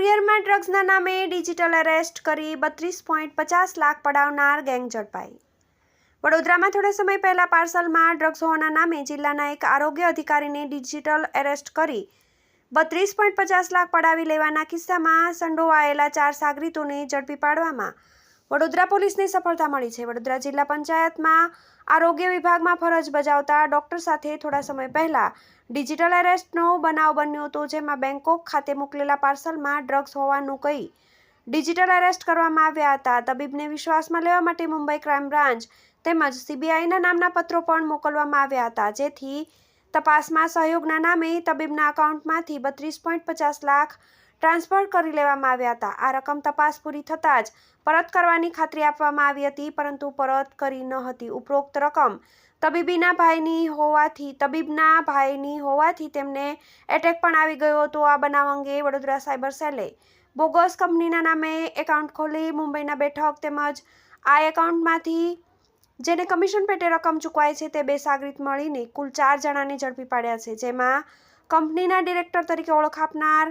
કુરિયરમાં ડ્રગ્સના નામે digital arrest કરી 32.50 lakh પડાવનાર gang ઝડપાઈ. વડોદરામાં થોડા સમય પહેલા પાર્સલમાં ડ્રગ્સ હોવાના નામે જિલ્લાના એક આરોગ્ય અધિકારીને ડિજિટલ એરેસ્ટ કરી 32.50 લાખ પડાવી લેવાના કિસ્સામાં સંડોવાયેલા 4 સાગરીતોને ઝડપી પાડવામાં વડોદરા પોલીસને સફળતા મળી છે. વડોદરા જિલ્લા પંચાયતમાં આરોગ્ય વિભાગમાં ફરજ બજાવતા ડોક્ટર સાથે થોડા સમય પહેલા ડિજિટલ એરેસ્ટનો બનાવ બન્યો હતો, જેમાં બેંકોક ખાતે મોકલેલા પાર્સલમાં ડ્રગ્સ હોવાનું કહી ડિજિટલ એરેસ્ટ કરવામાં આવ્યા હતા. તબીબને વિશ્વાસમાં લેવા માટે મુંબઈ ક્રાઇમ બ્રાન્ચ તેમજ સીબીઆઈના નામના પત્રો પણ મોકલવામાં આવ્યા હતા, જેથી તપાસમાં સહયોગના નામે તબીબના એકાઉન્ટમાંથી 32.50 લાખ ટ્રાન્સફર કરી લેવામાં આવ્યા હતા. આ રકમ તપાસ પૂરી થતાં જ પરત કરવાની ખાતરી આપવામાં આવી હતી, પરંતુ પરત કરી ન હતી. ઉપરોક્ત રકમ તબીબના ભાઈની હોવાથી તેમને એટેક પણ આવી ગયો હતો. આ બનાવ અંગે વડોદરા સાયબર સેલે બોગસ કંપનીના નામે એકાઉન્ટ ખોલી મુંબઈના બેઠક તેમજ આ એકાઉન્ટમાંથી જેને કમિશન પેટે રકમ ચૂકવાય છે તે 2 સાગરીત મળીને કુલ 4 જણાને ઝડપી પાડ્યા છે, જેમાં કંપનીના ડિરેક્ટર તરીકે ઓળખ આપનાર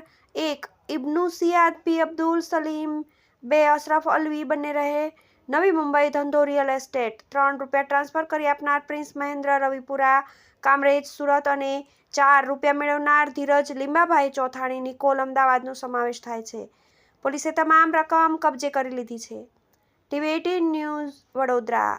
1 ઇબ્નુ સિયાદ પી અબ્દુલ સલીમ, 2 અશરફ અલવી બંને રહે નવી મુંબઈ, ધંધો રિયલ એસ્ટેટ, 3 રૂપિયા ટ્રાન્સફર કરી આપનાર પ્રિન્સ મહેન્દ્ર રવિપુરા, કામરેજ સુરત અને 4 રૂપિયા મેળવનાર ધીરજ લીંબાભાઈ ચોથાણી, નિકોલ અમદાવાદનો સમાવેશ થાય છે. પોલીસે તમામ રકમ કબજે કરી લીધી છે. TV18 news Vadodara.